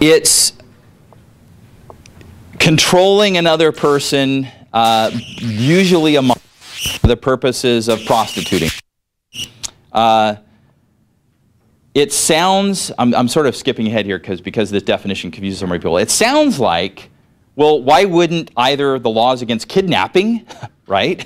It's controlling another person, usually among the purposes of prostituting. It sounds, I'm sort of skipping ahead here because this definition confuses so many people. It sounds like, well, why wouldn't either the laws against kidnapping, right,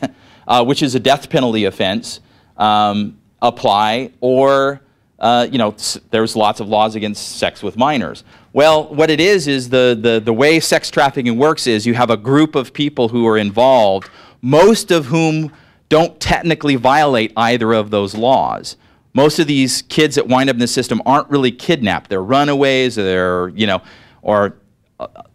which is a death penalty offense, apply, or you know, there's lots of laws against sex with minors. Well, what it is the way sex trafficking works is you have a group of people who are involved, most of whom don't technically violate either of those laws. Most of these kids that wind up in the system aren't really kidnapped. They're runaways, or they're, you know, or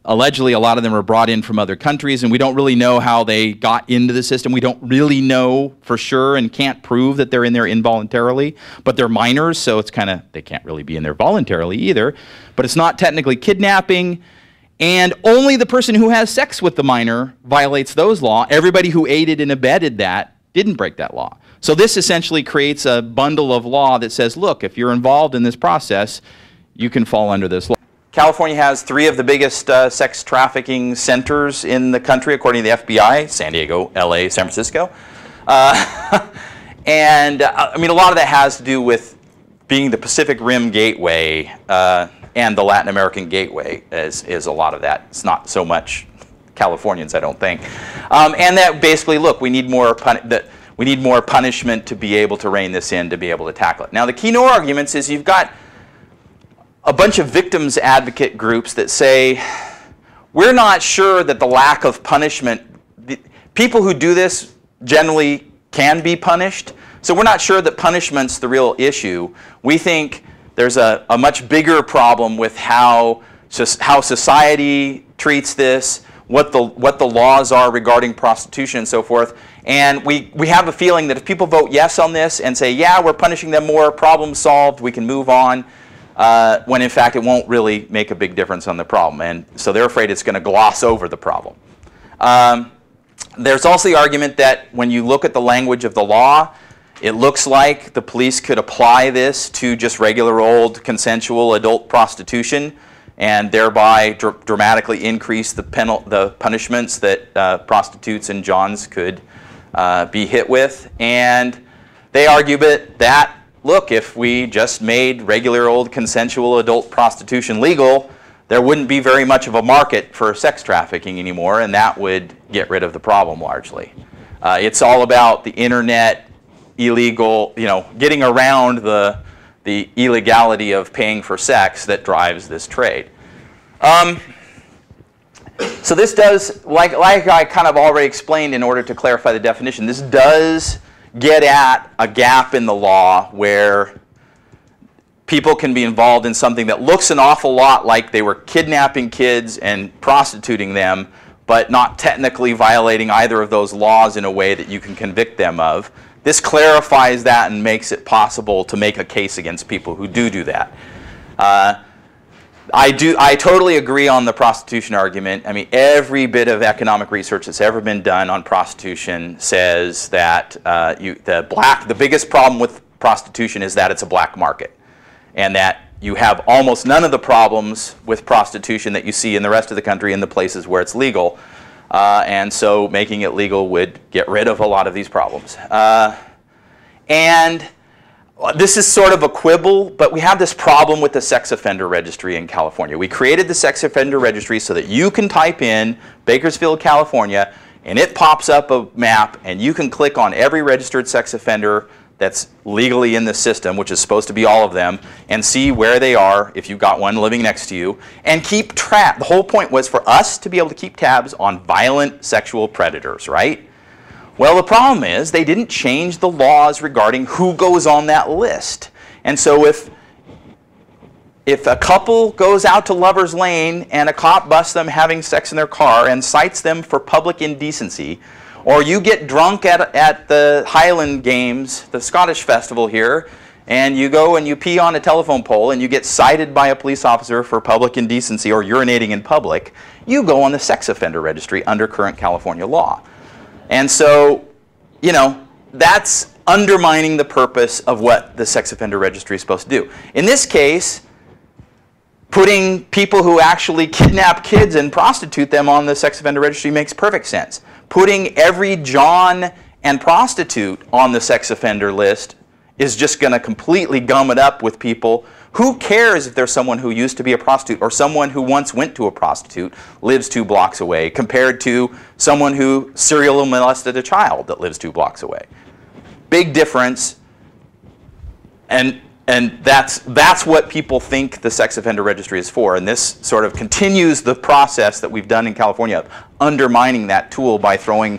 allegedly a lot of them are brought in from other countries, and we don't really know how they got into the system. We don't really know for sure and can't prove that they're in there involuntarily, but they're minors, so it's kind of, they can't really be in there voluntarily either. But it's not technically kidnapping, and only the person who has sex with the minor violates those laws. Everybody who aided and abetted that didn't break that law. So this essentially creates a bundle of law that says, look, if you're involved in this process, you can fall under this law. California has 3 of the biggest sex trafficking centers in the country, according to the FBI: San Diego, LA, San Francisco. And I mean, a lot of that has to do with being the Pacific Rim gateway and the Latin American gateway is a lot of that. It's not so much Californians, I don't think. And that basically, look, we need more punishment to be able to rein this in, to be able to tackle it. Now, the key to our arguments is you've got a bunch of victims advocate groups that say, we're not sure that the lack of punishment, people who do this generally can be punished, so we're not sure that punishment's the real issue. We think there's a much bigger problem with how society treats this, what the laws are regarding prostitution and so forth. And we have a feeling that if people vote yes on this and say, yeah, we're punishing them more, problem solved, we can move on, when in fact it won't really make a big difference on the problem. And so they're afraid it's going to gloss over the problem. There's also the argument that when you look at the language of the law, it looks like the police could apply this to just regular old consensual adult prostitution and thereby dramatically increase the punishments that prostitutes and johns could be hit with. And they argue that, look, if we just made regular old consensual adult prostitution legal, there wouldn't be very much of a market for sex trafficking anymore, and that would get rid of the problem largely. It's all about the internet, illegal, you know, getting around the illegality of paying for sex that drives this trade. So this does, like I kind of already explained in order to clarify the definition, this does get at a gap in the law where people can be involved in something that looks an awful lot like they were kidnapping kids and prostituting them, but not technically violating either of those laws in a way that you can convict them of. This clarifies that and makes it possible to make a case against people who do that. I totally agree on the prostitution argument. I mean, every bit of economic research that's ever been done on prostitution says that the biggest problem with prostitution is that it's a black market, and that you have almost none of the problems with prostitution that you see in the rest of the country in the places where it's legal. And so making it legal would get rid of a lot of these problems. And this is sort of a quibble, but we have this problem with the sex offender registry in California. We created the sex offender registry so that you can type in Bakersfield, California, and it pops up a map, and you can click on every registered sex offender that's legally in the system, which is supposed to be all of them, and see where they are if you've got one living next to you, and keep track. The whole point was for us to be able to keep tabs on violent sexual predators, right? Well, the problem is they didn't change the laws regarding who goes on that list. And so if a couple goes out to Lover's Lane and a cop busts them having sex in their car and cites them for public indecency, or you get drunk at the Highland Games, the Scottish festival here, and you go and you pee on a telephone pole and you get cited by a police officer for public indecency or urinating in public, you go on the sex offender registry under current California law. And so, you know, that's undermining the purpose of what the sex offender registry is supposed to do. In this case, Putting people who actually kidnap kids and prostitute them on the sex offender registry makes perfect sense. Putting every John and prostitute on the sex offender list is just going to completely gum it up with people. Who cares if there's someone who used to be a prostitute or someone who once went to a prostitute, lives 2 blocks away, compared to someone who serial molested a child that lives 2 blocks away? Big difference. And that's what people think the sex offender registry is for. And this sort of continues the process that we've done in California of undermining that tool by throwing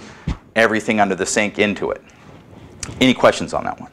everything under the sink into it. Any questions on that one?